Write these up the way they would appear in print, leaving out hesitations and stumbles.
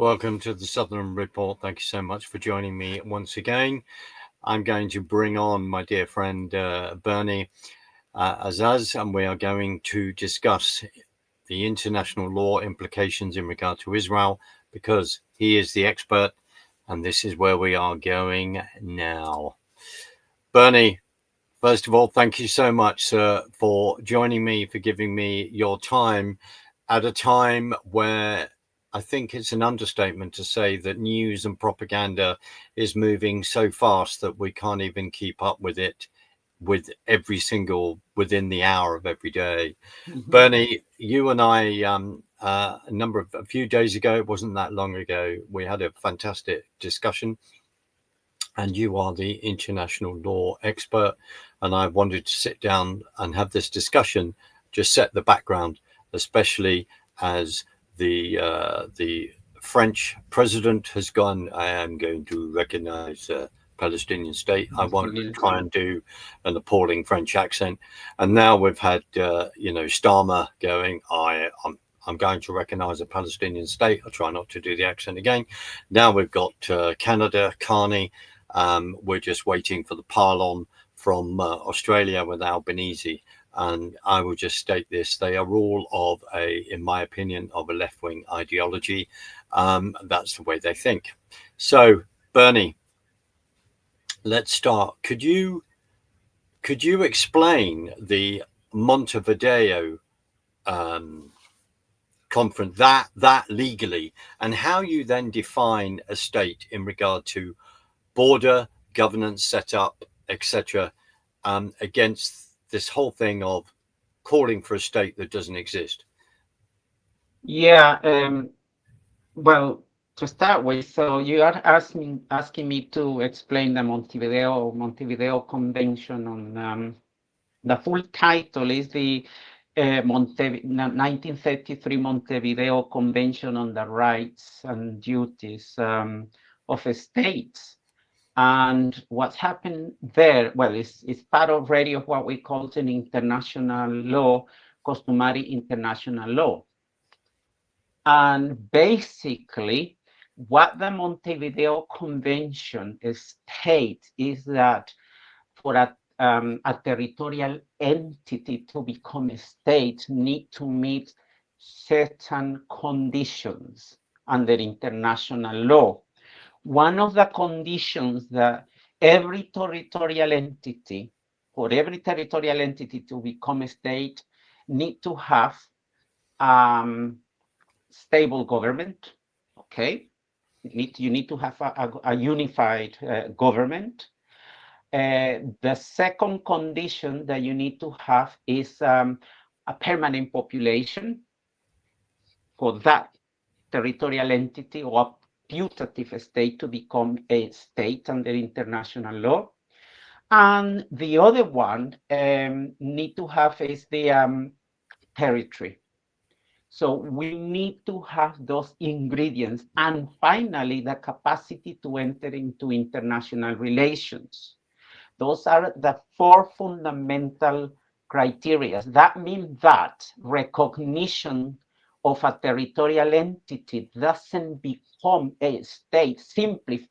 Welcome to the Southern Report. Thank you so much for joining me once again. I'm going to bring on my dear friend Bernie Arauz, and we are going to discuss the international law implications in regard to Israel, because he is the expert, and this is where we are going now. Bernie, first of all, thank you so much, sir, for joining me, for giving me your time at a time where I think it's an understatement to say that news and propaganda is moving so fast that we can't even keep up with it with every single within the hour of every day. Mm-hmm. Bernie, you and I, a few days ago, it wasn't that long ago, we had a fantastic discussion, and you are the international law expert, and I wanted to sit down and have this discussion, just set the background, especially as the French president has gone, I am going to recognize Palestinian State. I won't try and do an appalling French accent. And now we've had, Starmer going, I'm going to recognize a Palestinian State. I'll try not to do the accent again. Now we've got Canada, Carney. We're just waiting for the pardon from Australia with Albanese. And I will just state this: they are all in my opinion, of a left-wing ideology. That's the way they think. So, Bernie, let's start. Could you explain the Montevideo conference, that legally, and how you then define a state in regard to border, governance setup, etc., against this whole thing of calling for a state that doesn't exist? Yeah, well, to start with, so you are asking me to explain the Montevideo Convention on the full title is the 1933 Montevideo Convention on the Rights and Duties of States. And what's happened there, well, it's part already of what we call an international law, customary international law. And basically, what the Montevideo Convention states is that for a territorial entity to become a state need to meet certain conditions under international law. One of the conditions that for every territorial entity to become a state need to have stable government, okay? You need to have a unified government. The second condition that you need to have is a permanent population for that territorial entity or a putative state to become a state under international law. And the other one need to have is the territory. So we need to have those ingredients. And finally, the capacity to enter into international relations. Those are the four fundamental criteria. That means that recognition of a territorial entity doesn't become a state simply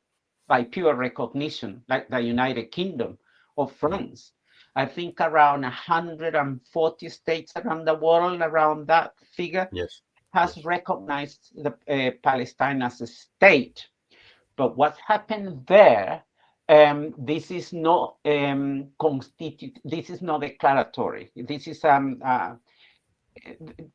by pure recognition, like the United Kingdom or France. I think around 140 states around the world, around that figure, has recognized the Palestine as a state. But what happened there, this is not this is not declaratory. This is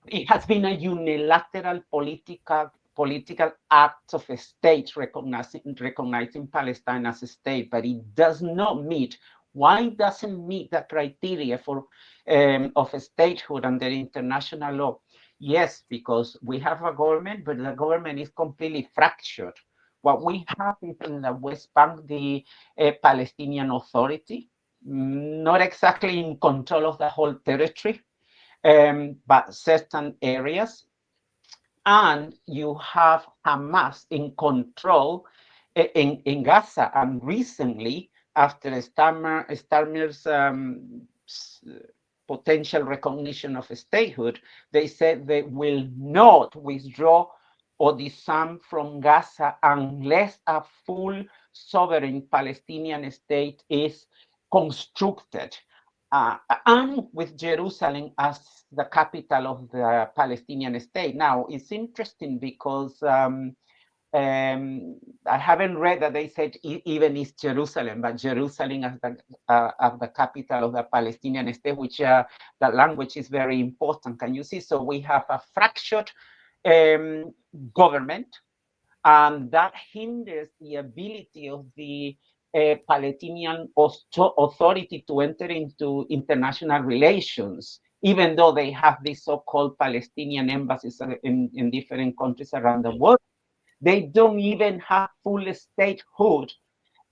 it has been a unilateral political act of a state recognizing Palestine as a state, but it does not meet. Why it doesn't meet the criteria for of a statehood under international law? Yes, because we have a government, but the government is completely fractured. What we have is in the West Bank, the Palestinian Authority, not exactly in control of the whole territory, but certain areas. And you have Hamas in control in Gaza. And recently, after Starmer's potential recognition of statehood, they said they will not withdraw or disarm from Gaza unless a full sovereign Palestinian state is constructed, and with Jerusalem as the capital of the Palestinian state. Now, it's interesting because I haven't read that they said even East Jerusalem, but Jerusalem as the capital of the Palestinian state, which the language is very important. Can you see? So we have a fractured government, and that hinders the ability of the Palestinian Authority to enter into international relations, even though they have these so-called Palestinian embassies in different countries around the world. They don't even have full statehood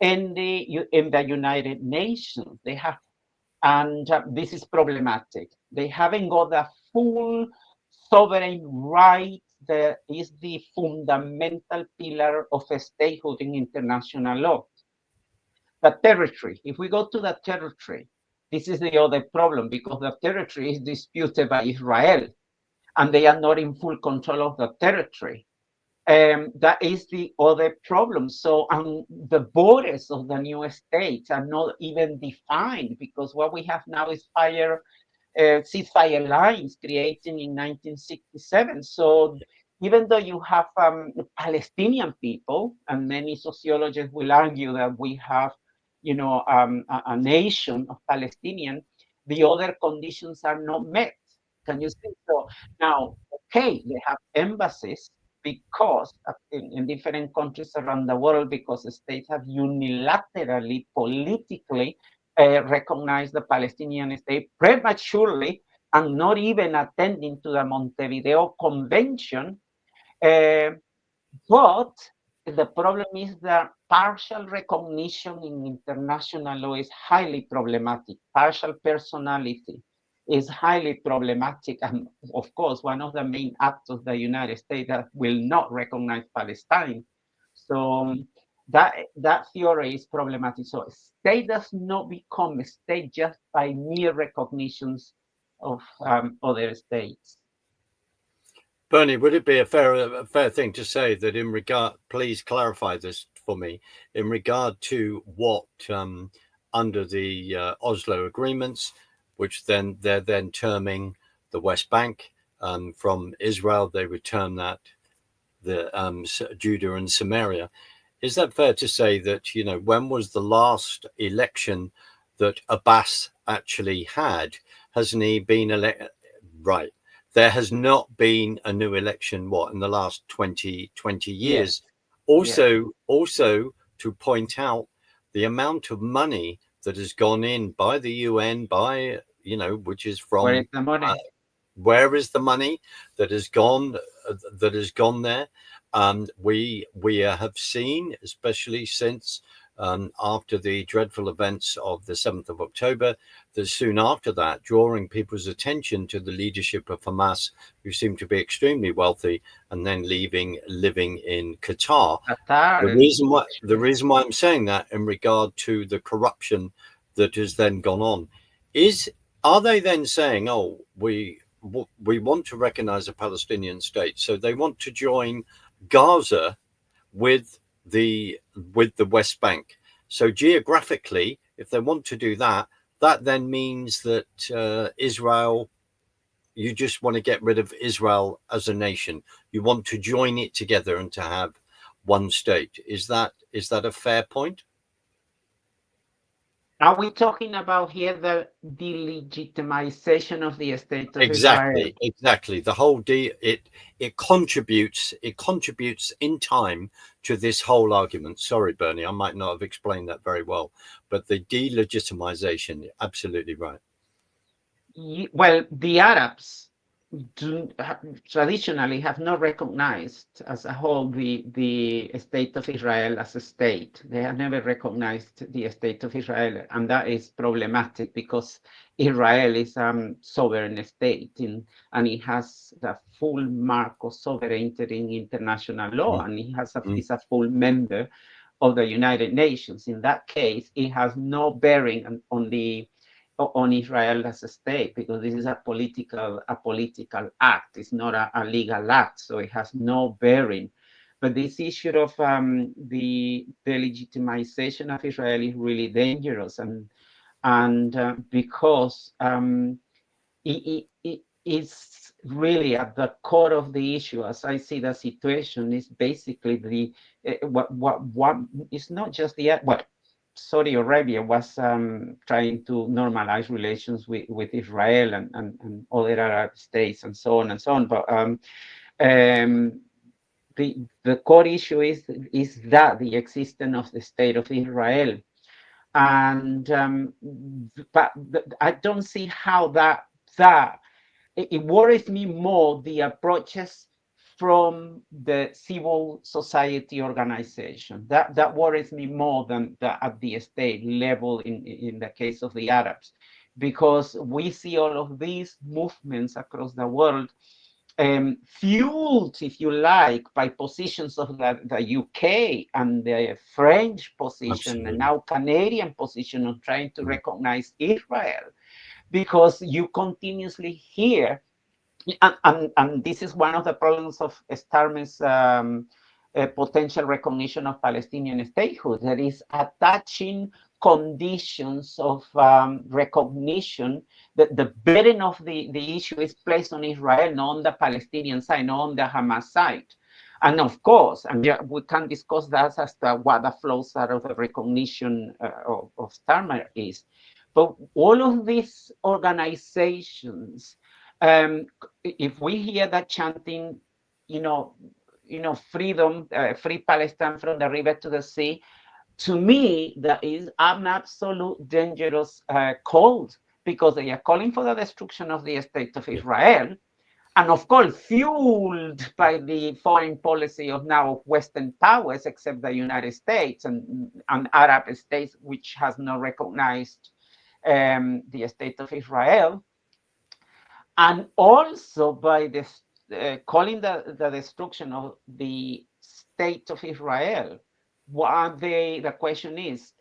in the United Nations. They have, and this is problematic. They haven't got the full sovereign right that is the fundamental pillar of a statehood in international law. The territory, if we go to the territory, this is the other problem, because the territory is disputed by Israel, and they are not in full control of the territory. That is the other problem. So the borders of the new states are not even defined, because what we have now is ceasefire lines created in 1967. So even though you have Palestinian people, and many sociologists will argue that we have, a nation of Palestinians, the other conditions are not met. Can you see? So now, okay, they have embassies because in different countries around the world, because the states have unilaterally, politically recognized the Palestinian state prematurely, and not even attending to the Montevideo Convention. But the problem is that partial recognition in international law is highly problematic. Partial personality is highly problematic. And of course, one of the main acts of the United States that will not recognize Palestine. So that theory is problematic. So a state does not become a state just by mere recognitions of other states. Bernie, would it be a fair thing to say that in regard, please clarify this for me, in regard to what under the Oslo agreements, which then they're then terming the West Bank, from Israel, they would term that the Judah and Samaria. Is that fair to say that, when was the last election that Abbas actually had? Hasn't he been elected? Right. There has not been a new election, in the last 20 years. Yes. Also to point out the amount of money that has gone in by the UN, which is from... Where is the money? Where is the money that has gone there? We have seen, especially since after the dreadful events of the 7th of October, that soon after that, drawing people's attention to the leadership of Hamas, who seem to be extremely wealthy, and then living in Qatar. The reason why I'm saying that in regard to the corruption that has then gone on are they then saying, we want to recognize a Palestinian state, so they want to join Gaza with the West Bank? So geographically, if they want to do that, that then means that Israel, you just want to get rid of Israel as a nation. You want to join it together and to have one state. Is that a fair point? Are we talking about here the delegitimization of the state of Israel? Exactly. The whole it contributes in time to this whole argument. Sorry, Bernie, I might not have explained that very well, but the delegitimization, absolutely right. Well, the Arabs traditionally have not recognized as a whole the state of Israel as a state. They have never recognized the state of Israel, and that is problematic because Israel is a sovereign state, and it has the full mark of sovereignty in international law, and it has is a full member of the United Nations. In that case, it has no bearing on the on Israel as a state, because this is a political act. It's not a legal act, so it has no bearing. But this issue of the legitimization of Israel is really dangerous, and because it's really at the core of the issue. As I see the situation, is basically the what it's not just the what Saudi Arabia was trying to normalize relations with Israel and other Arab states and so on and so on. But the core issue is that the existence of the state of Israel, and but I don't see how that it worries me more the approaches from the civil society organization. That worries me more than at the state level in the case of the Arabs, because we see all of these movements across the world, fueled, if you like, by positions of the UK and the French position, Absolutely. and now Canadian position of trying to recognize Israel, because you continuously hear, and this is one of the problems of Starmer's potential recognition of Palestinian statehood, that is attaching conditions of recognition, that the burden of the issue is placed on Israel, not on the Palestinian side, not on the Hamas side. And of course, and we can discuss that as to what the flows out of the recognition of Starmer is. But all of these organizations, if we hear that chanting, freedom, free Palestine from the river to the sea, to me, that is an absolute dangerous call, because they are calling for the destruction of the state of Israel, and of course, fueled by the foreign policy of now Western powers, except the United States and Arab states, which has not recognized the state of Israel, and also by this calling the destruction of the state of Israel. The question is,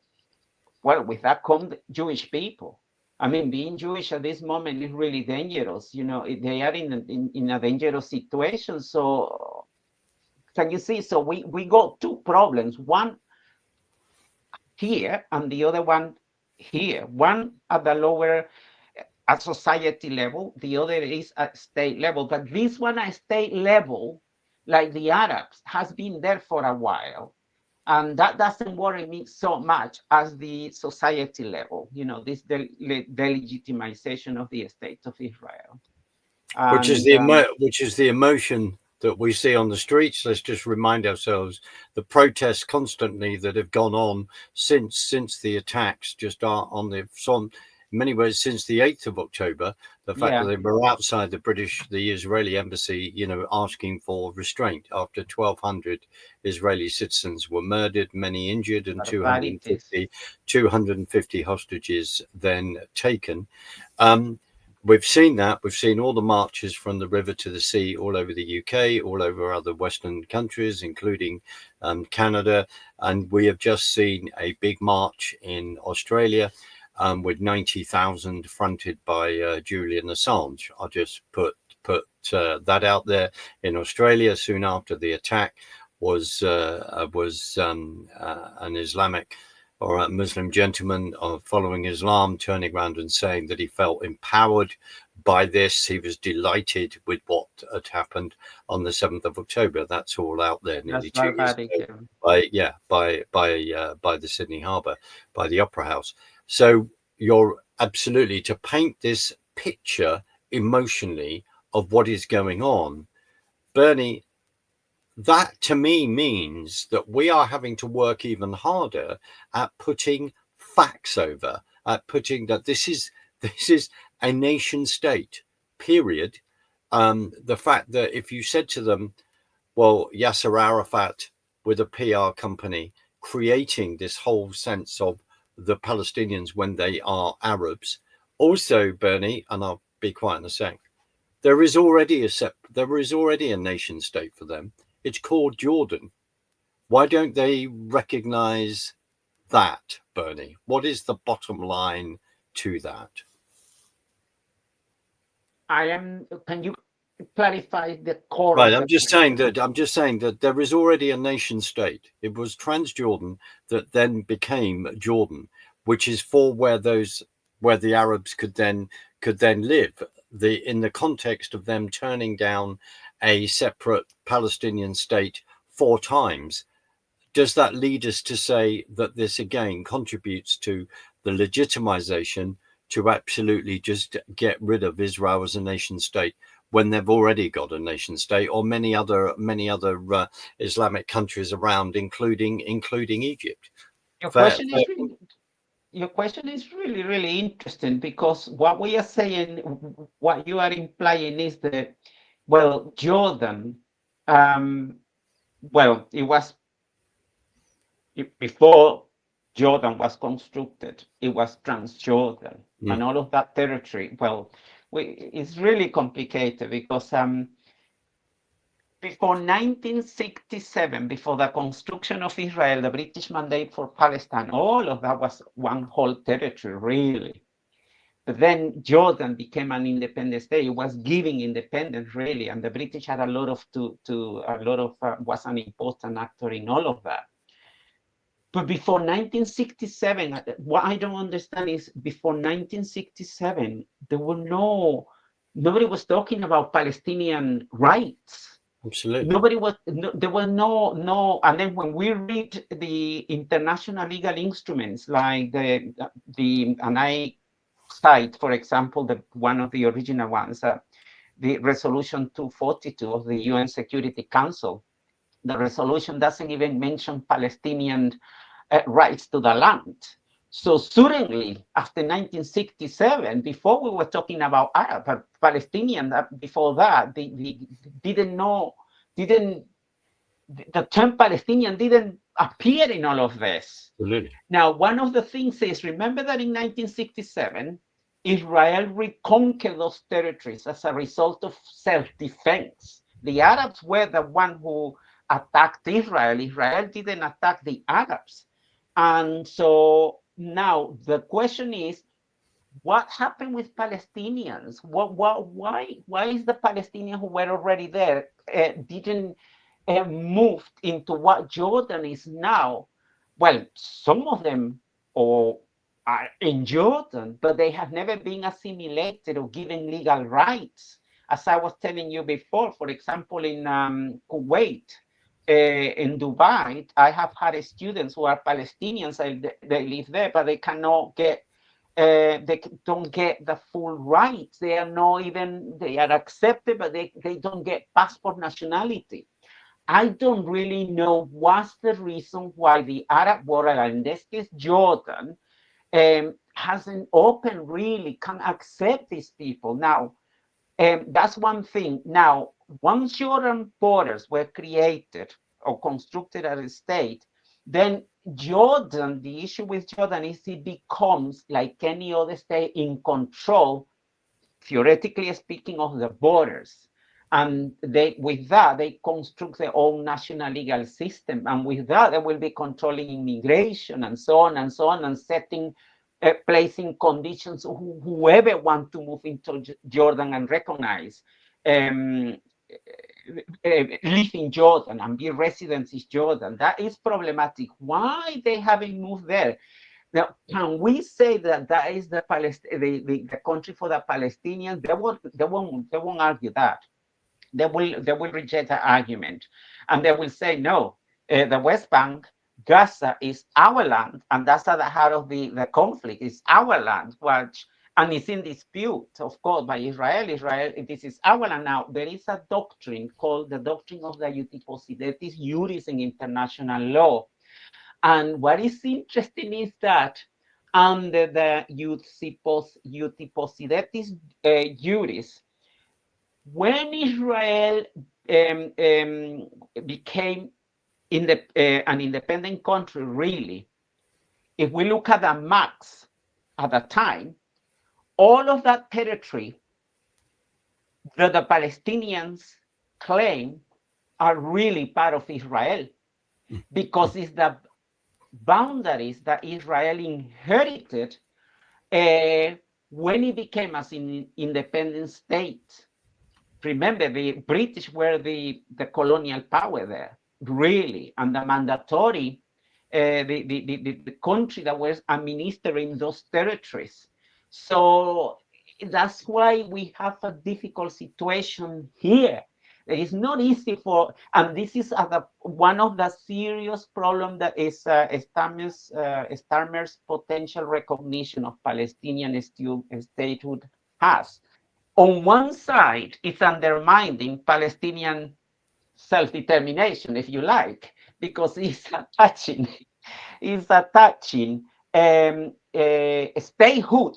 well, with that come Jewish people. I mean, being Jewish at this moment is really dangerous. They are in a dangerous situation. So can you see? So we got two problems, one here and the other one here. One at the lower at society level, the other is at state level. But this one at state level, like the Arabs, has been there for a while. And that doesn't worry me so much as the society level, this delegitimization of the state of Israel. Which is And the emotion that we see on the streets. Let's just remind ourselves the protests constantly that have gone on since the attacks just are on the in many ways since the 8th of October. The fact that they were outside the Israeli embassy, asking for restraint after 1,200 Israeli citizens were murdered, many injured, and 250 hostages then taken. We've seen that. We've seen all the marches from the river to the sea all over the UK, all over other Western countries, including Canada. And we have just seen a big march in Australia with 90,000 fronted by Julian Assange. I'll just put that out there. In Australia, soon after the attack, was an Islamic or a Muslim gentleman following Islam turning around and saying that he felt empowered by this. He was delighted with what had happened on the 7th of October. That's all out there nearly 2 years ago by the Sydney Harbour, by the Opera House. So you're absolutely to paint this picture emotionally of what is going on, Bernie. That to me means that we are having to work even harder at putting facts over, at putting that this is a nation state, period. The fact that if you said to them, well, Yasser Arafat with a PR company creating this whole sense of the Palestinians when they are Arabs, also, Bernie, and I'll be quiet in a sec, there is already a nation state for them. It's called Jordan. Why don't they recognize that, Bernie? What is the bottom line to that? Can you clarify the core Right, of I'm the just saying question? that there is already a nation state. It was Transjordan that then became Jordan, which is for where the Arabs could then live. In the context of them turning down a separate Palestinian state 4 times, does that lead us to say that this again contributes to the legitimization to absolutely just get rid of Israel as a nation state when they've already got a nation state, or many other Islamic countries around, including Egypt? Your Fair, question fair. is really, your question is really, really interesting, because what we are saying, what you are implying is that, well, Jordan, well, it was before Jordan was constructed, it was Transjordan, and all of that territory. Well, it's really complicated because before 1967, before the construction of Israel, the British Mandate for Palestine, all of that was one whole territory, really. But then Jordan became an independent state. It was giving independence, really, and the British had a lot of was an important actor in all of that. But before 1967, what I don't understand is before 1967, nobody was talking about Palestinian rights. Absolutely. Nobody was, there was no, and then when we read the international legal instruments, like and I cite, for example, one of the original ones, the resolution 242 of the UN Security Council. The resolution doesn't even mention Palestinian rights to the land. So suddenly, after 1967, before we were talking about Arab, Palestinian, before that, they didn't know, the term Palestinian didn't appear in all of this. Absolutely. Now, one of the things is, remember that in 1967, Israel reconquered those territories as a result of self-defense. The Arabs were the one who attacked Israel. Israel didn't attack the Arabs. And so now the question is, what happened with Palestinians? Why is the Palestinians who were already there didn't move into what Jordan is now? Well, some of them are in Jordan, but they have never been assimilated or given legal rights. As I was telling you before, for example, in Kuwait, in Dubai, I have had students who are Palestinians. They live there, but they cannot get they don't get the full rights. They are accepted, but they don't get passport nationality. I don't really know what's the reason why the Arab world, and in this case Jordan, hasn't opened, really can accept these people. Now, that's one thing. Now, once Jordan borders were created or constructed as a state, then Jordan, the issue with Jordan is it becomes like any other state in control, theoretically speaking, of the borders. And with that, they construct their own national legal system. And with that, they will be controlling immigration and so on and so on, and placing conditions whoever want to move into Jordan and recognize live in Jordan and be residents in Jordan. That is problematic. Why they haven't moved there? Now, can we say that that is the country for the Palestinians? They won't argue that. They will reject the argument, and they will say no. The West Bank, Gaza is our land, and that's at the heart of the conflict. It's our land, and it's in dispute, of course, by Israel. This is our land. Now, there is a doctrine called the doctrine of the Euthyposidetis Juris in international law. And what is interesting is that under the Euthyposidetis Juris, when Israel became an independent country, really, if we look at the maps at the time, all of that territory that the Palestinians claim are really part of Israel, because it's the boundaries that Israel inherited When it became as an independent state, remember the British were the colonial power there, really, and the mandatory, the country that was administering those territories. So that's why we have a difficult situation here. It is not easy for, and this is one of the serious problems that is Starmer's potential recognition of Palestinian statehood has. On one side, it's undermining Palestinian self-determination, if you like, because it's attaching statehood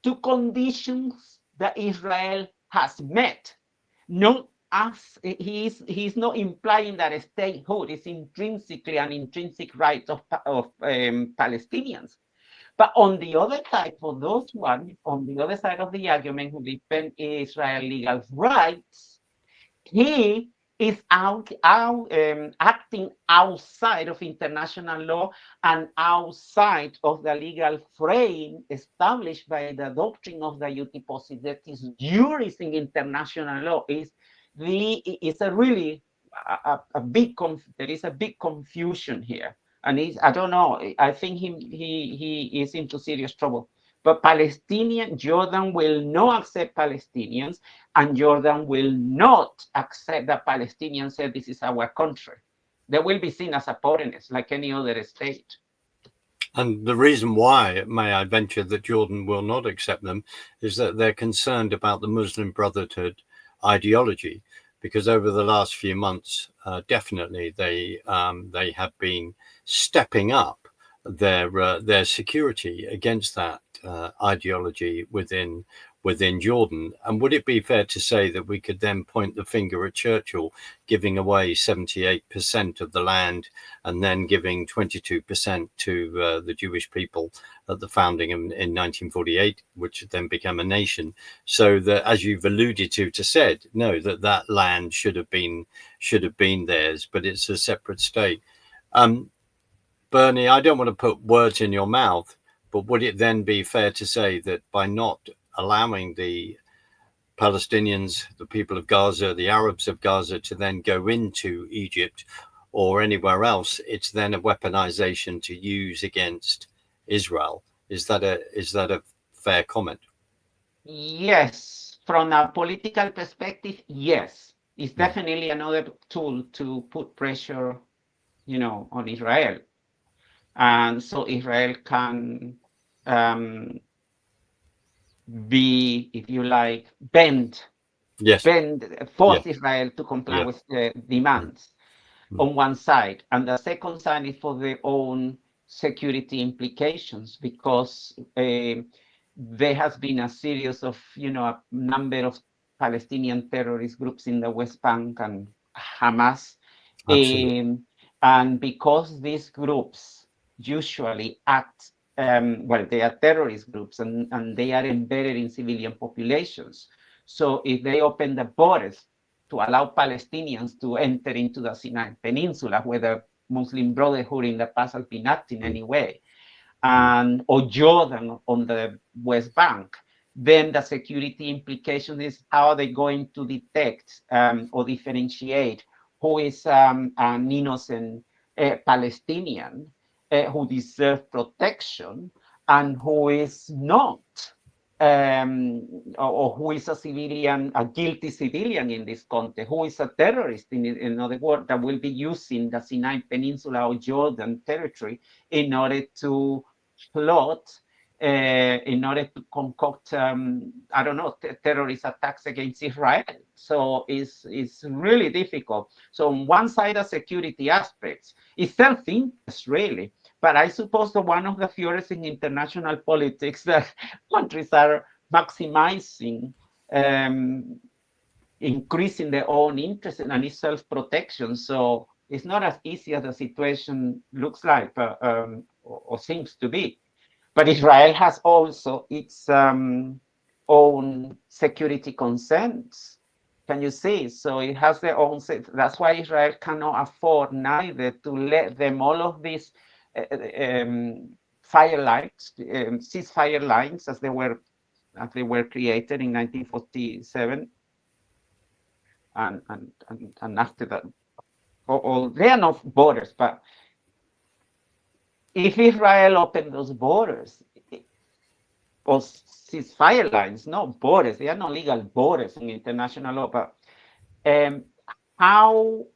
to conditions that Israel has met. Not as he's not implying that statehood is intrinsically an intrinsic right of Palestinians. But on the other side, for those one, on the other side of the argument who defend Israel legal rights, he is acting outside of international law and outside of the legal frame established by the doctrine of the Euthyposis, that is juris in international law. It's a really a big there is a big confusion here, and I don't know. I think he is into serious trouble. But Jordan will not accept Palestinians, and Jordan will not accept that Palestinians say this is our country. They will be seen as opponents like any other state. And the reason why, may I venture, that Jordan will not accept them is that they're concerned about the Muslim Brotherhood ideology, because over the last few months, definitely they have been stepping up their security against that ideology within Jordan. And would it be fair to say that we could then point the finger at Churchill giving away 78% of the land and then giving 22% to the Jewish people at the founding in 1948, which then became a nation? So that, as you've alluded to said, no, that land should have been theirs, but it's a separate state. Bernie, I don't want to put words in your mouth, but would it then be fair to say that by not allowing the Palestinians, the people of Gaza, the Arabs of Gaza, to then go into Egypt or anywhere else, it's then a weaponization to use against Israel? Is that a fair comment? Yes, from a political perspective, yes. It's definitely another tool to put pressure, on Israel. And so Israel can be, if you like, force Israel to comply with the demands on one side. And the second side is for their own security implications, because there has been a series of, a number of Palestinian terrorist groups in the West Bank and Hamas. And because these groups usually act, they are terrorist groups and they are embedded in civilian populations. So if they open the borders to allow Palestinians to enter into the Sinai Peninsula, where the Muslim Brotherhood in the past has been acting anyway, or Jordan on the West Bank, then the security implication is how are they going to detect or differentiate who is an innocent Palestinian who deserves protection and who is not, or who is a civilian, a guilty civilian in this context, who is a terrorist, in other words, that will be using the Sinai Peninsula or Jordan territory in order to plot, in order to concoct, terrorist attacks against Israel. So it's really difficult. So on one side, the security aspects, it's self-interest, really. But I suppose that one of the theories in international politics that countries are maximizing, increasing their own interest and its self-protection. So it's not as easy as the situation looks like or seems to be. But Israel has also its own security concerns. Can you see? So it has their own. That's why Israel cannot afford neither to let them all of these fire lines, ceasefire lines, as they were created in 1947, and after that, they are not borders, but if Israel opened those borders, or ceasefire lines, not borders, they are not legal borders in international law, but how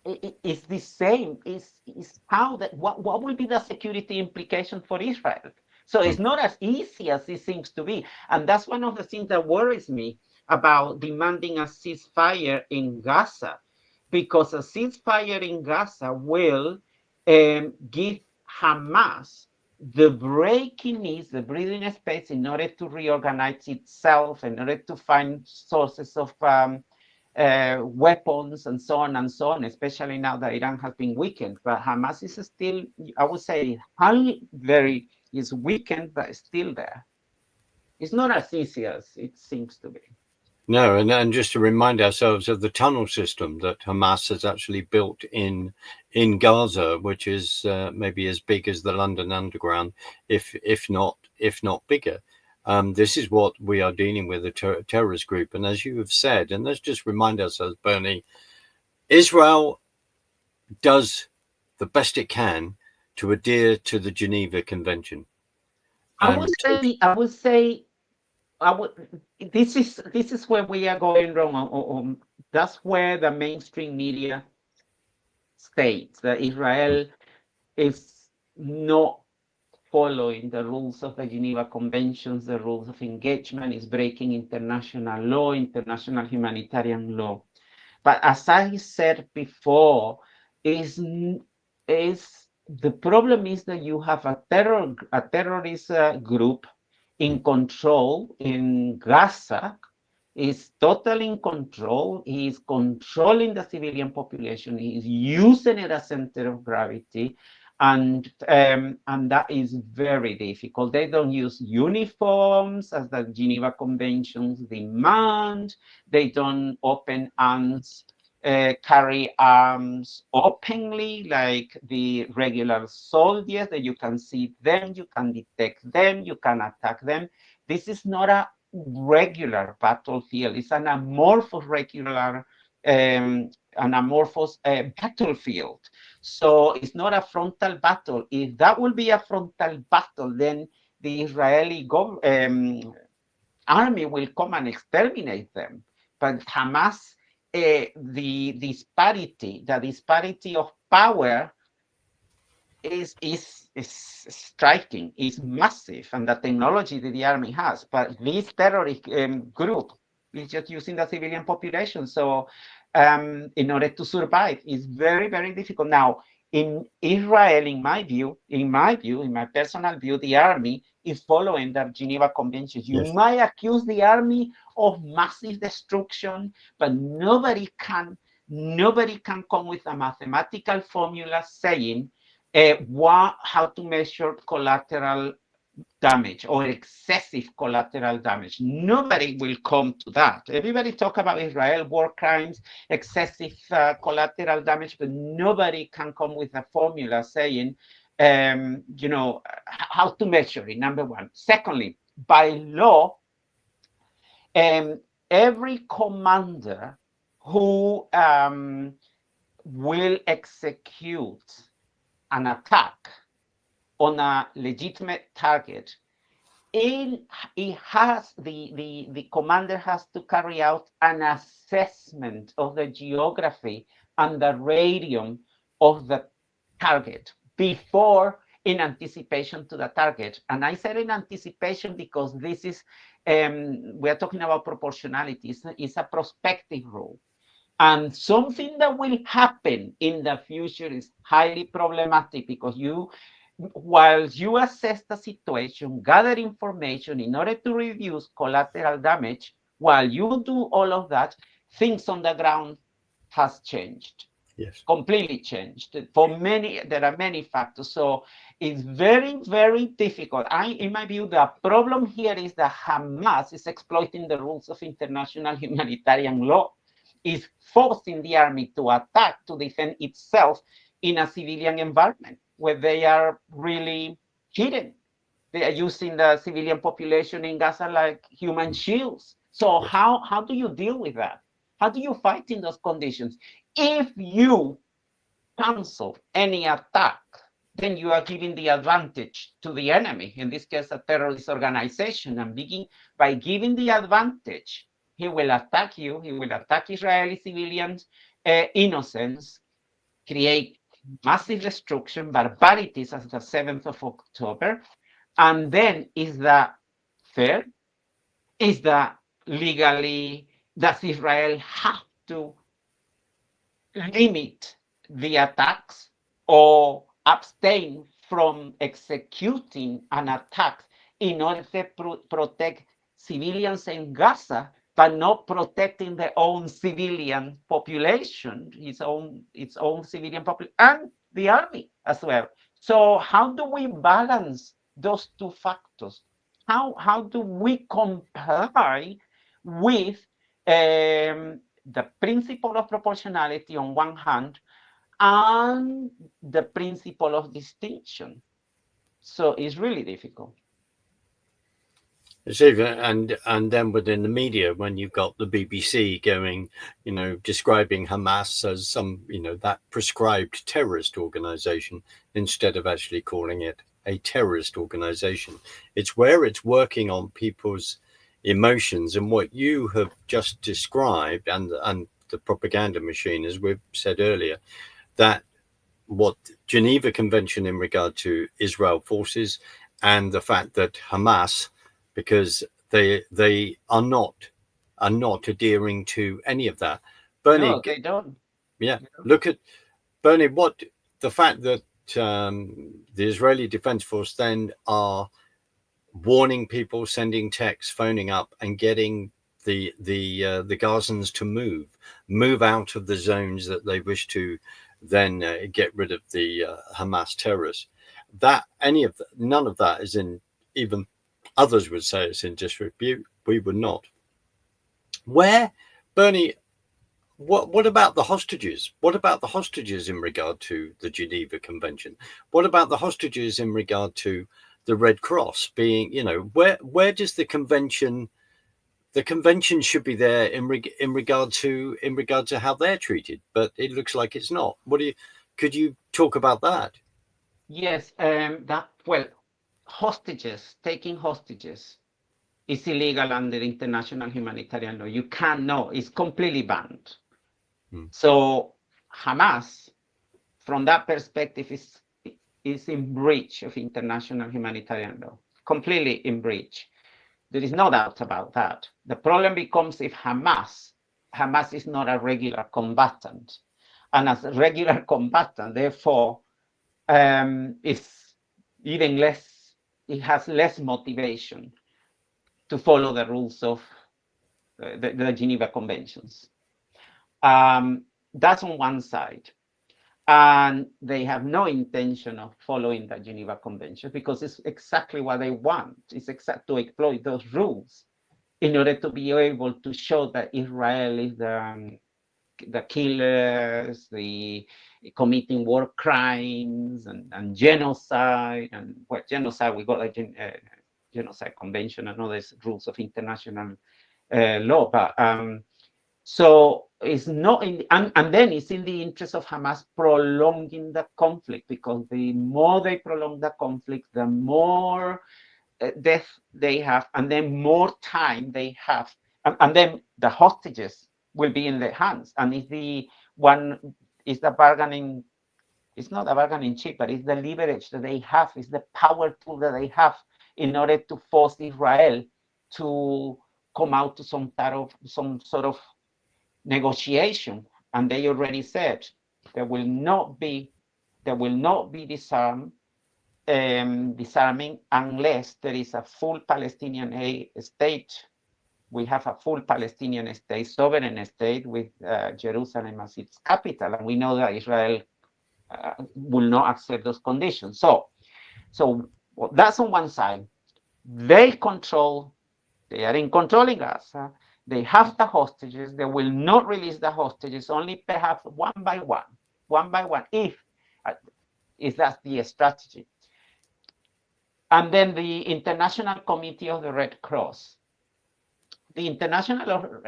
is the same, is how that, what will be the security implication for Israel? So it's not as easy as it seems to be. And that's one of the things that worries me about demanding a ceasefire in Gaza, because a ceasefire in Gaza will give Hamas the break it needs, the breathing space, in order to reorganize itself, in order to find sources of weapons and so on, especially now that Iran has been weakened. But Hamas is still, I would say, is weakened, but still there. It's not as easy as it seems to be. No, and just to remind ourselves of the tunnel system that Hamas has actually built in Gaza, which is maybe as big as the London Underground, if not bigger. This is what we are dealing with, a terrorist group. And as you have said, and let's just remind ourselves, Bernie, Israel does the best it can to adhere to the Geneva Convention. I would say, this is where we are going wrong. That's where the mainstream media states that Israel is not following the rules of the Geneva Conventions, the rules of engagement, is breaking international law, international humanitarian law. But as I said before, is the problem is that you have a terrorist group in control in Gaza, is totally in control. He is controlling the civilian population. He is using it as center of gravity, and that is very difficult. They don't use uniforms as the Geneva Conventions demand. They don't open arms, carry arms openly like the regular soldiers, that you can see them, you can detect them, you can attack them. This is not a regular battlefield. It's an amorphous battlefield. So it's not a frontal battle. If that will be a frontal battle, then the Israeli army will come and exterminate them. But Hamas, the disparity of power is striking, is massive, and the technology that the army has. But this terrorist group is just using the civilian population. So in order to survive, it's very, very difficult. Now, in Israel, in my personal view, the army is following the Geneva Conventions. You might accuse the army of massive destruction, but nobody can come with a mathematical formula saying how to measure collateral damage or excessive collateral damage. Nobody will come to that. Everybody talk about Israel war crimes, excessive collateral damage, but nobody can come with a formula saying, how to measure it, number one. Secondly, by law, every commander who will execute an attack on a legitimate target, the commander has to carry out an assessment of the geography and the radius of the target before, in anticipation to the target. And I said in anticipation because this is, we're talking about proportionality. It's a prospective rule. And something that will happen in the future is highly problematic, because while you assess the situation, gather information in order to reduce collateral damage, while you do all of that, things on the ground has changed. Yes. Completely changed. There are many factors. So it's very, very difficult. In my view, the problem here is that Hamas is exploiting the rules of international humanitarian law, is forcing the army to attack, to defend itself in a civilian environment where they are really hidden. They are using the civilian population in Gaza like human shields. So Yes. how do you deal with that? How do you fight in those conditions? If you cancel any attack, then you are giving the advantage to the enemy, in this case, a terrorist organization, and by giving the advantage, he will attack you, he will attack Israeli civilians, innocents, create massive destruction, barbarities as the 7th of October, and then is that fair? Is that legally, does Israel have to limit the attacks or abstain from executing an attack in order to protect civilians in Gaza, but not protecting their own civilian population, its own civilian population, and the army as well. So how do we balance those two factors? How do we comply with the principle of proportionality on one hand and the principle of distinction? So it's really difficult. It's even, and then within the media, when you've got the BBC going, describing Hamas as some, that prescribed terrorist organization instead of actually calling it a terrorist organization. It's where it's working on people's emotions, and what you have just described, and the propaganda machine, as we've said earlier, that what Geneva Convention in regard to Israel forces, and the fact that Hamas, because they are not adhering to any of that. Bernie, No, they don't. yeah, look at Bernie. What the fact that the Israeli Defense Force then are warning people, sending texts, phoning up, and getting the Gazans to move out of the zones that they wish to then get rid of the Hamas terrorists. None of that is in, even others would say it's in disrepute. We would not. Where, Bernie, what about the hostages? What about the hostages in regard to the Geneva Convention? What about the hostages in regard to the Red Cross being, where does the convention should be there in regard to how they're treated, but it looks like it's not. Could you talk about that? Yes, taking hostages is illegal under international humanitarian law. You cannot, it's completely banned. So Hamas, from that perspective, is in breach of international humanitarian law, completely in breach. There is no doubt about that. The problem becomes if Hamas is not a regular combatant. And as a regular combatant, therefore, it's even less, it has less motivation to follow the rules of the Geneva Conventions. That's on one side. And they have no intention of following the Geneva Convention because it's exactly what they want. It's to exploit those rules in order to be able to show that Israel is the killers, the committing war crimes and genocide. And genocide, we got a genocide convention and other rules of international law. But so it's not and then it's in the interest of Hamas prolonging the conflict, because the more they prolong the conflict, the more death they have, and then more time they have, and then the hostages will be in their hands. And it's the bargaining. It's not a bargaining chip, but it's the leverage that they have. It's the power tool that they have in order to force Israel to come out to some sort of negotiation. And they already said there will not be disarming unless there is a full Palestinian state. We have a full Palestinian state, sovereign state, with Jerusalem as its capital, and we know that Israel will not accept those conditions. So that's on one side. They are in control in Gaza. They have the hostages. They will not release the hostages, only perhaps one by one, if that's the strategy. And then the International Committee of the Red Cross. The International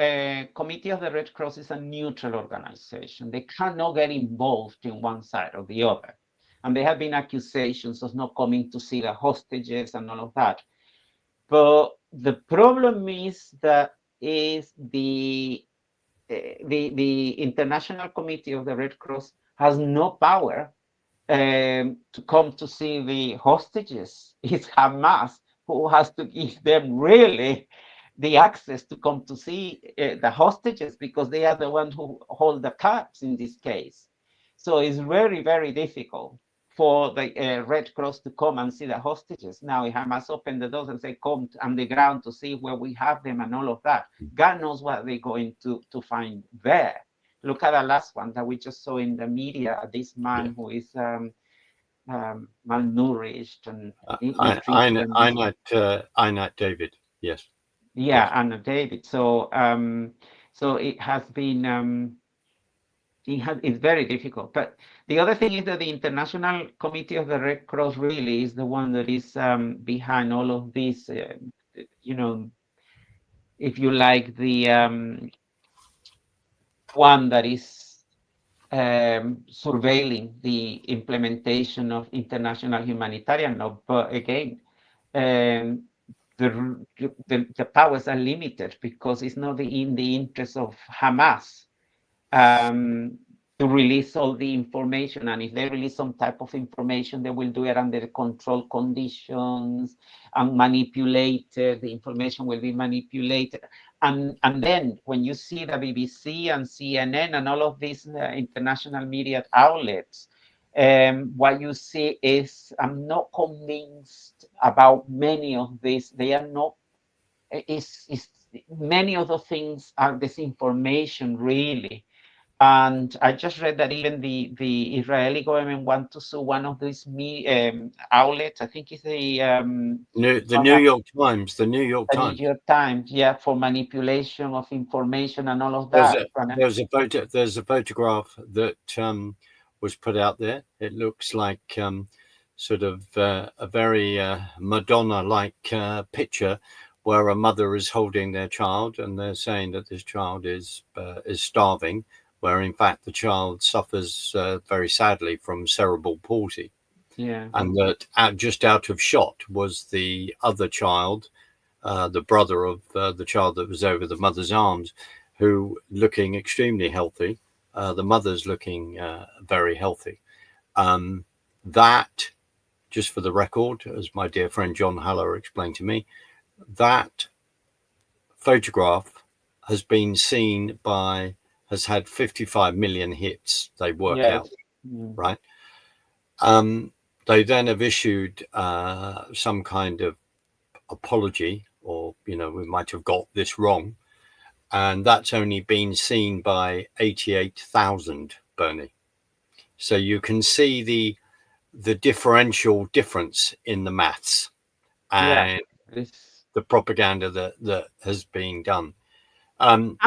Committee of the Red Cross is a neutral organization. They cannot get involved in one side or the other. And there have been accusations of not coming to see the hostages and all of that. But the problem is that the International Committee of the Red Cross has no power to come to see the hostages. It's Hamas who has to give them really the access to come to see the hostages, because they are the ones who hold the cards in this case. So it's very, very difficult for the Red Cross to come and see the hostages. Now, Hamas opened the doors and say, come on the ground to see where we have them and all of that. God knows what they're going to find there. Look at the last one that we just saw in the media, this man who is malnourished and Einat David, yes. Yeah, Anna David. So so it has been it's very difficult. But the other thing is that the International Committee of the Red Cross really is the one that is behind all of this, you know, if you like, the one that is surveilling the implementation of international humanitarian law. But again, the powers are limited because it's not in the interest of Hamas to release all the information. And if they release some type of information, they will do it under controlled conditions and manipulated. The information will be manipulated. And then when you see the BBC and CNN and all of these international media outlets, what you see is, I'm not convinced about many of these. They are not, many of the things are disinformation, really. And I just read that even the Israeli government want to sue one of these outlets. I think it's the New York Times. The New York Times. New York Times, yeah, for manipulation of information and all of that. There's a photograph that was put out there. It looks like sort of a very Madonna-like picture, where a mother is holding their child, and they're saying that this child is starving, where in fact the child suffers very sadly from cerebral palsy. Yeah. And that just out of shot was the other child, the brother of the child that was over the mother's arms, who looking extremely healthy. The mother's looking very healthy. That, just for the record, as my dear friend John Haller explained to me, that photograph has been seen by, has had 55 million hits, they work out, right? They then have issued some kind of apology, or, you know, we might have got this wrong. And that's only been seen by 88,000, Bernie. So you can see the differential difference in the maths and the propaganda that has been done. And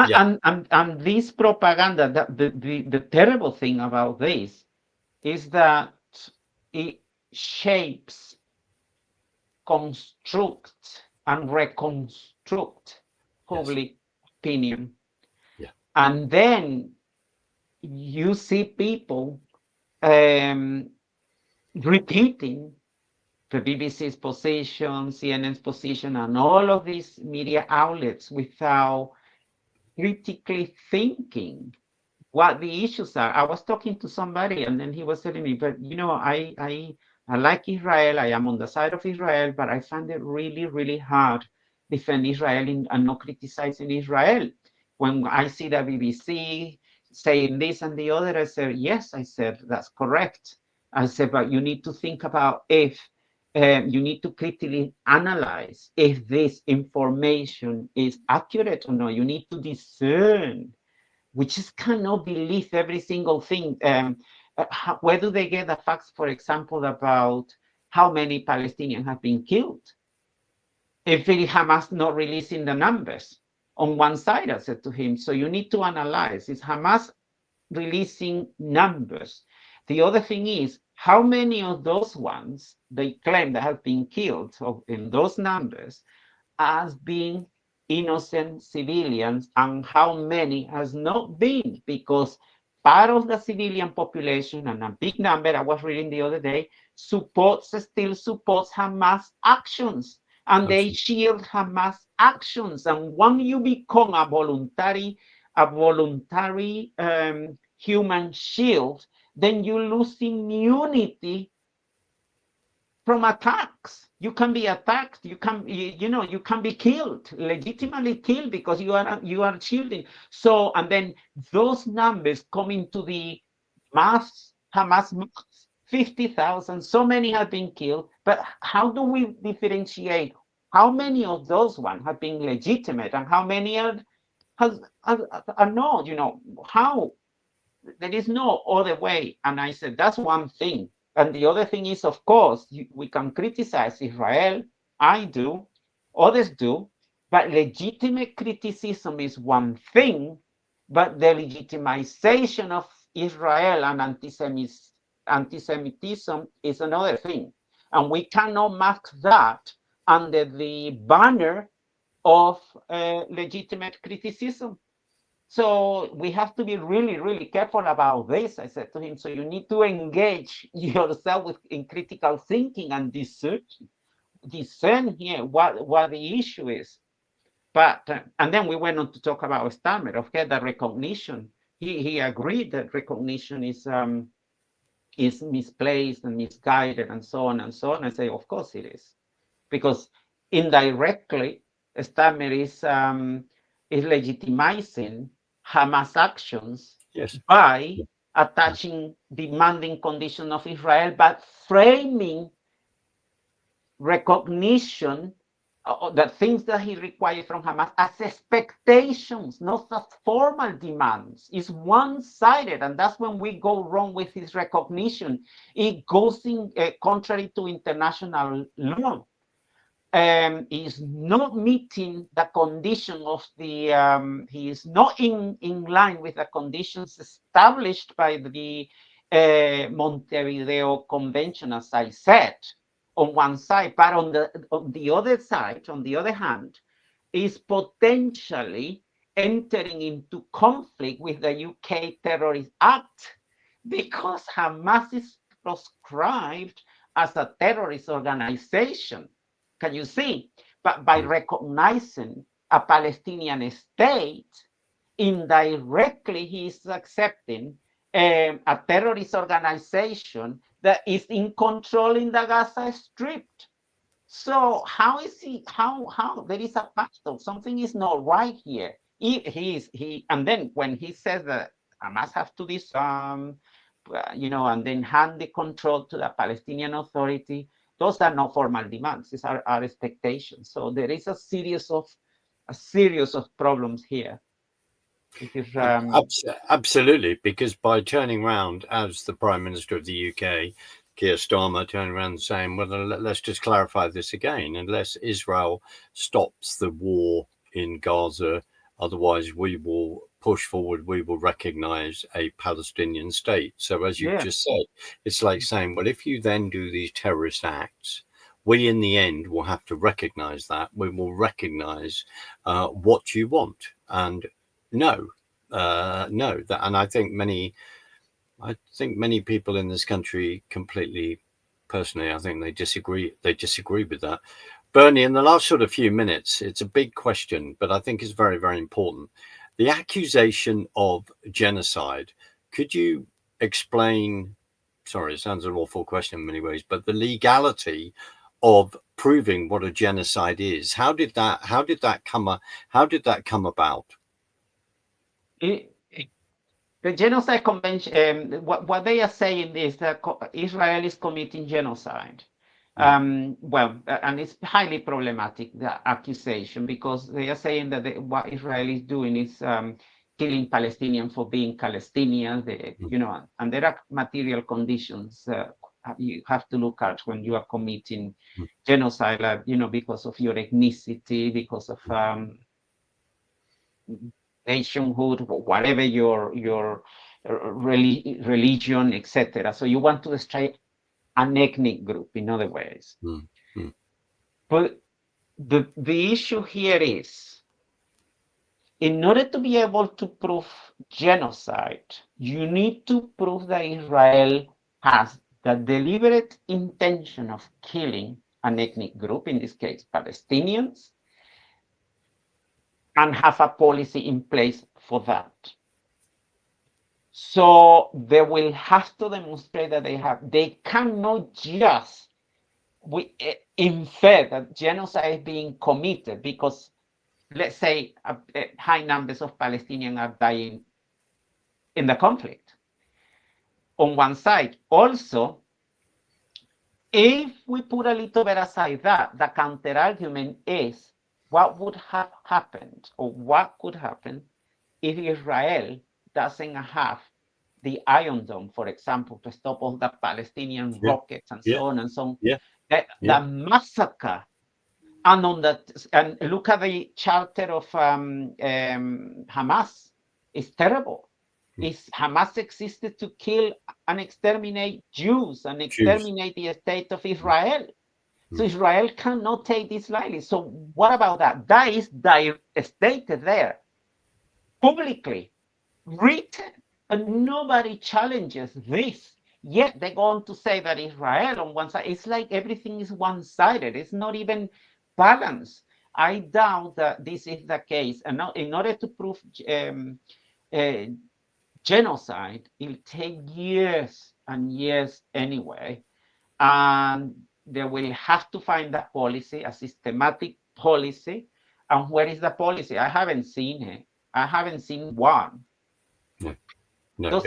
this propaganda, the terrible thing about this is that it shapes, constructs, and reconstruct public opinion. Yeah. And then you see people repeating the BBC's position, CNN's position, and all of these media outlets without critically thinking what the issues are. I was talking to somebody, and then he was telling me, but you know, I like Israel. I am on the side of Israel, but I find it really, really hard defend Israel and not criticizing Israel. When I see the BBC saying this and the other, I said, yes, I said, that's correct. I said, but you need to think about if you need to critically analyze if this information is accurate or not. You need to discern. We just cannot believe every single thing. Where do they get the facts, for example, about how many Palestinians have been killed? If it Hamas not releasing the numbers on one side, I said to him, so you need to analyze, is Hamas releasing numbers? The other thing is, how many of those ones they claim that have been killed in those numbers as being innocent civilians, and how many has not been, because part of the civilian population, and a big number I was reading the other day, still supports Hamas actions, and they shield Hamas actions. And when you become a voluntary human shield, then you lose immunity from attacks. You can be attacked. You can be killed, legitimately killed, because you are shielding. So, and then those numbers coming to the Hamas mass, 50,000. So many have been killed. But how do we differentiate how many of those ones have been legitimate and how many are not? How? There is no other way. And I said, that's one thing. And the other thing is, of course, we can criticize Israel. I do, others do, but legitimate criticism is one thing, but the legitimization of Israel and anti-Semitism is another thing. And we cannot mask that under the banner of legitimate criticism. So we have to be really, really careful about this. I said to him, so you need to engage yourself in critical thinking and discern here what the issue is. But and then we went on to talk about Starmer, okay, the recognition. He agreed that recognition is misplaced and misguided and so on and so on. I say, of course it is, because indirectly Starmer is legitimizing Hamas actions by attaching demanding conditions of Israel, but framing recognition the things that he required from Hamas as expectations, not as formal demands. It's one-sided, and that's when we go wrong with his recognition. It goes in contrary to international law. Is not meeting the condition of the, he is not in line with the conditions established by the Montevideo Convention, as I said, on one side, but on the other side, on the other hand, is potentially entering into conflict with the UK Terrorist Act, because Hamas is proscribed as a terrorist organization. Can you see? But by recognizing a Palestinian state, indirectly he is accepting a terrorist organization that is in control in the Gaza Strip. So how is he? How there is a battle? Something is not right here. And then when he says that Hamas have to disarm, and then hand the control to the Palestinian Authority, those are not formal demands. These are our expectations. So there is a series of problems here. Absolutely, because by turning around as the Prime Minister of the UK, Keir Starmer, turning around and saying, well, let's just clarify this again, unless Israel stops the war in Gaza, otherwise we will push forward, we will recognize a Palestinian state. So as you just said, it's like saying, well, if you then do these terrorist acts, we in the end will have to recognize that. We will recognize what you want. And no, and I think many people in this country completely, personally, I think they disagree with that. Bernie, in the last sort of few minutes, it's a big question, but I think it's very, very important. The accusation of genocide. Could you explain, sorry, it sounds an awful question in many ways, but the legality of proving what a genocide is? How did that come about? The Genocide Convention, what they are saying is that Israel is committing genocide. Well, and it's highly problematic, the accusation, because they are saying that what Israel is doing is killing Palestinians for being Palestinians, and there are material conditions you have to look at when you are committing genocide, because of your ethnicity, because of nationhood, whatever your religion, etc. So you want to destroy an ethnic group, in other words. Mm. But the issue here is, in order to be able to prove genocide, you need to prove that Israel has the deliberate intention of killing an ethnic group, in this case Palestinians, and have a policy in place for that. So they will have to demonstrate that they cannot just infer that genocide is being committed because, let's say, high numbers of Palestinians are dying in the conflict on one side. Also, if we put a little bit aside that, the counter argument is what would have happened, or what could happen, if Israel doesn't have the Iron Dome, for example, to stop all the Palestinian rockets and so on and so on. The massacre, and look at the charter of Hamas, is terrible. Hamas existed to kill and exterminate Jews and exterminate the state of Israel. So Israel cannot take this lightly. So what about that? That is stated there, publicly, written, and nobody challenges this. Yet they go on to say that Israel on one side, it's like everything is one-sided. It's not even balanced. I doubt that this is the case. And now, in order to prove genocide, it'll take years and years anyway. And they will have to find a policy, a systematic policy. And where is the policy? I haven't seen it. I haven't seen one. No,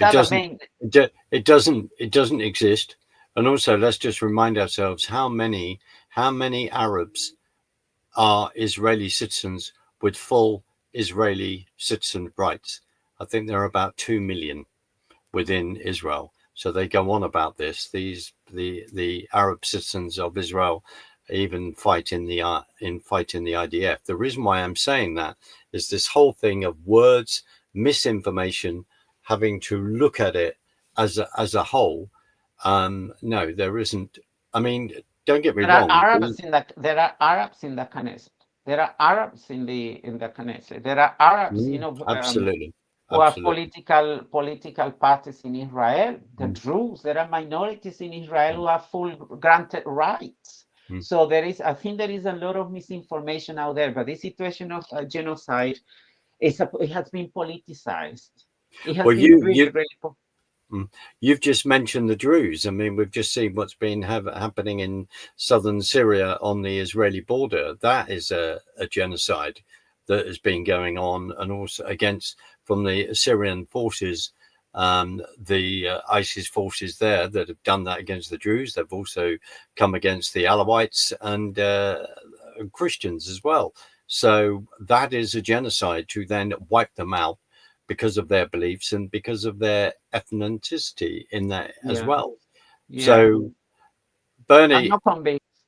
it doesn't exist. And also, let's just remind ourselves how many Arabs are Israeli citizens with full Israeli citizen rights. I think there are about 2 million within Israel. So they go on about this. The Arab citizens of Israel even fight in the IDF. The reason why I'm saying that is this whole thing of words, misinformation, having to look at it as a whole. No, there isn't. I mean, don't get me wrong. There are Arabs in the Knesset. There are Arabs in the Knesset. There are Arabs, absolutely. Who are political parties in Israel. The Druze. There are minorities in Israel who have full granted rights. So I think there is a lot of misinformation out there. But this situation of genocide, it has been politicized. It has been really. You've just mentioned the Druze. I mean, we've just seen what's been happening in southern Syria on the Israeli border. That is a genocide that has been going on, and also from the Syrian forces, the ISIS forces there that have done that against the Druze. They've also come against the Alawites and Christians as well. So that is a genocide to then wipe them out because of their beliefs and because of their ethnicity in that as well. So, Bernie,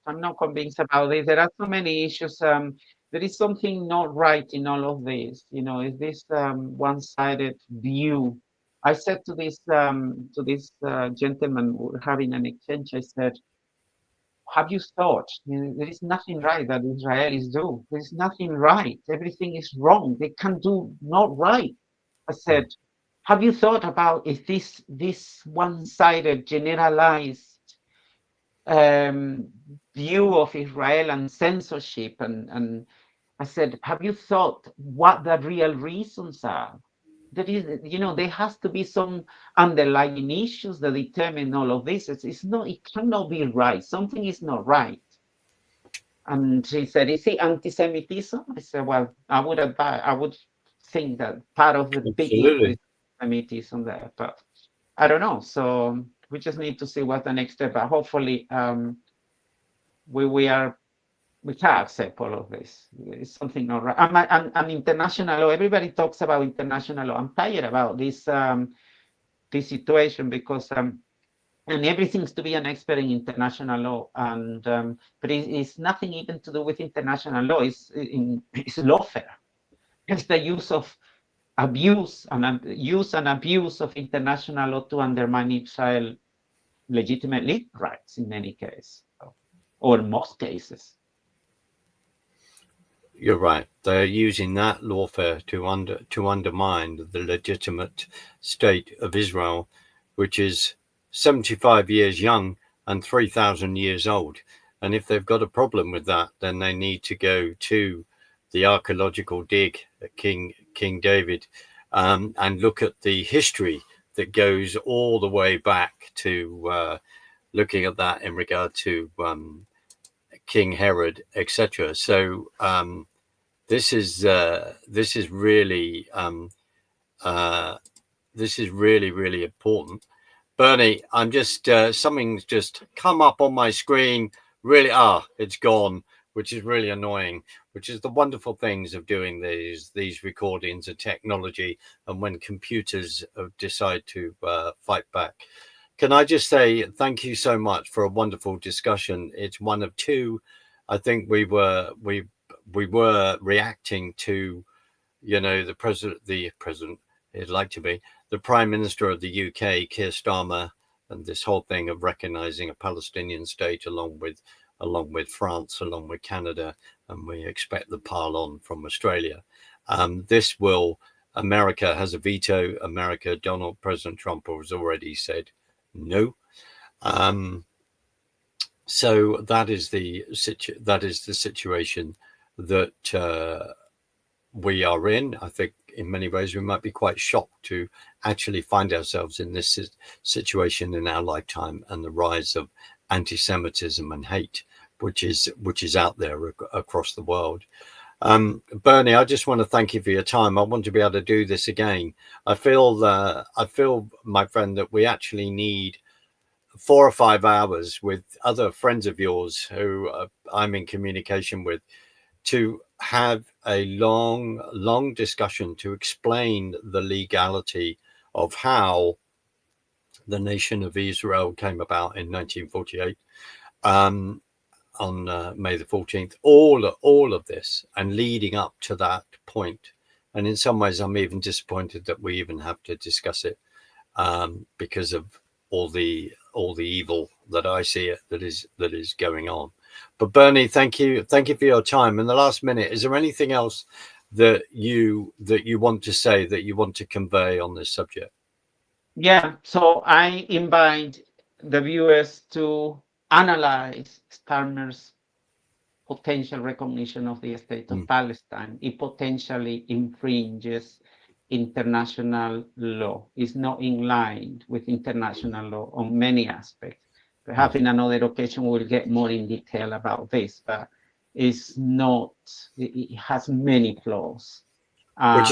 I'm not convinced about this. There are so many issues. There is something not right in all of this. Is this one-sided view? I said to this gentleman having an exchange, I said, have you thought? There is nothing right that the Israelis do. There is nothing right. Everything is wrong. They can do not right. I said, have you thought about if this one-sided, generalized view of Israel and censorship, and I said, have you thought what the real reasons are? There has to be some underlying issues that determine all of this. It cannot be right. Something is not right. And she said, is it anti-Semitism? I said, well, I would think that part of the big issue is anti-Semitism there, but I don't know. So we just need to see what the next step. But hopefully, we can accept all of this. It's something not right. And international law. Everybody talks about international law. I'm tired about this situation because and everything seems to be an expert in international law, and but it's nothing even to do with international law. It's lawfare. It's the use and abuse of international law to undermine Israel legitimate rights in many cases, or in most cases. You're right. They're using that lawfare to undermine the legitimate state of Israel, which is 75 years young and 3,000 years old. And if they've got a problem with that, then they need to go to the archaeological dig at King David, and look at the history that goes all the way back to looking at that in regard to King Herod, etc. So this is really really important. Bernie, I'm just something's just come up on my screen. Really, it's gone, which is really annoying. Which is the wonderful things of doing these recordings of technology, and when computers decide to fight back. Can I just say thank you so much for a wonderful discussion? It's one of two. I think we were reacting to, the president, he'd like to be the Prime Minister of the UK, Keir Starmer, and this whole thing of recognizing a Palestinian state along with France, along with Canada, and we expect the pile-on from Australia. America has a veto. President Trump has already said no. So that is the situation that we are in. I think in many ways we might be quite shocked to actually find ourselves in this situation in our lifetime, and the rise of anti-Semitism and hate, which is out there across the world. Bernie, I just want to thank you for your time. I want to be able to do this again. I feel, my friend, that we actually need 4 or 5 hours with other friends of yours who I'm in communication with, to have a long discussion to explain the legality of how the nation of Israel came about in 1948, on May the 14th, all of this, and leading up to that point. And in some ways, I'm even disappointed that we even have to discuss it, because of all the evil that I see that is going on. But Bernie, thank you for your time. In the last minute, is there anything else that you want to say, that you want to convey on this subject? Yeah, so I invite the viewers to analyze Starmer's potential recognition of the state of Palestine. It potentially infringes international law. It's not in line with international law on many aspects. Perhaps in another occasion we'll get more in detail about this, but it's not, it has many flaws. Which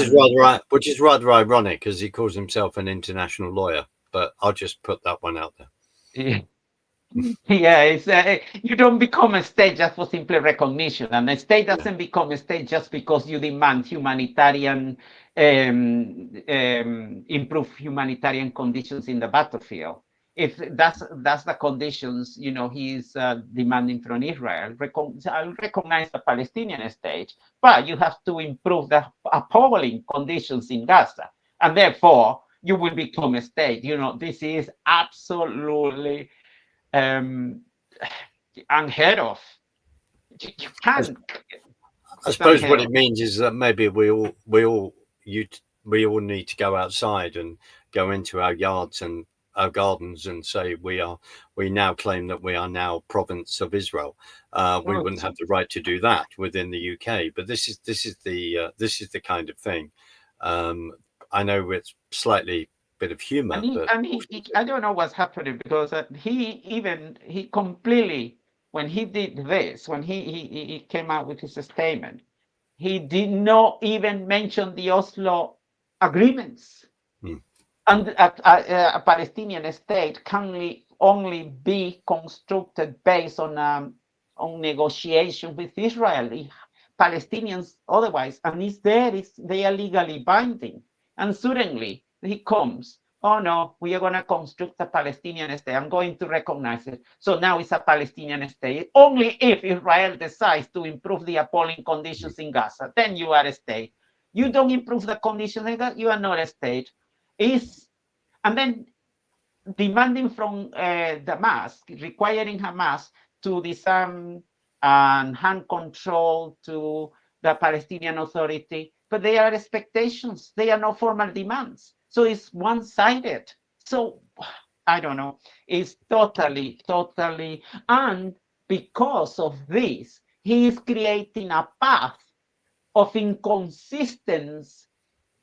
is rather ironic, because he calls himself an international lawyer. But I'll just put that one out there. Yeah, it's you don't become a state just for simple recognition, and a state doesn't become a state just because you demand humanitarian, improve humanitarian conditions in the battlefield. If that's the conditions, he's demanding from Israel. I'll recognize the Palestinian state, but you have to improve the appalling conditions in Gaza, and therefore you will become a state. This is absolutely unheard of. You can't. I suppose what it means is that maybe we all need to go outside and go into our yards and our gardens and say we now claim that we are now province of Israel. We wouldn't have the right to do that within the UK, but this is the kind of thing. I know it's slightly bit of humor. I don't know what's happening, because he completely, when he did this, when he came out with his statement, he did not even mention the Oslo agreements. And a Palestinian state can only be constructed based on negotiation with Israel. Palestinians otherwise, and they are legally binding. And suddenly he comes, oh no, we are going to construct a Palestinian state. I'm going to recognize it. So now it's a Palestinian state. Only if Israel decides to improve the appalling conditions in Gaza, then you are a state. You don't improve the conditions in Gaza, you are not a state. And then demanding from Damascus, requiring Hamas to disarm and hand control to the Palestinian Authority, but they are expectations. They are not formal demands. So it's one-sided. So I don't know. It's totally, and because of this, he is creating a path of inconsistency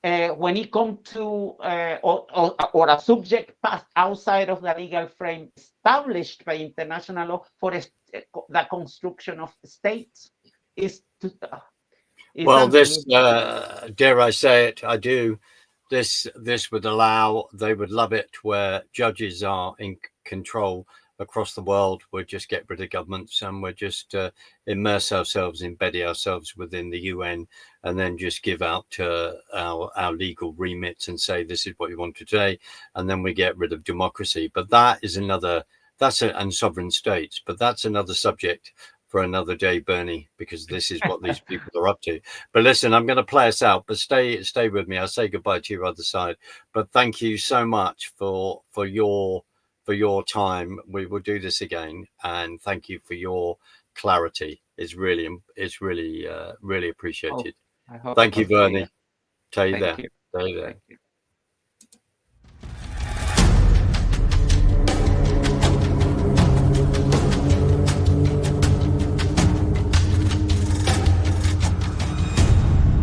when it comes to or a subject path outside of the legal frame established by international law for the construction of states is well, this, dare I say it, I do. This would allow, they would love it where judges are in control across the world. We'll just get rid of governments and we'll just immerse ourselves, embed ourselves within the UN, and then just give out our legal remits and say this is what you want to say, and then we get rid of democracy. But that is another, and sovereign states. But that's another subject for another day, Bernie, because this is what these people are up to. But listen, I'm going to play us out, but stay with me. I'll say goodbye to your other side. But thank you so much for your time. We will do this again, and thank you for your clarity. It's really really appreciated. I hope Thank it you, was clear. Bernie. Stay Thank there. you. Stay there. Thank you.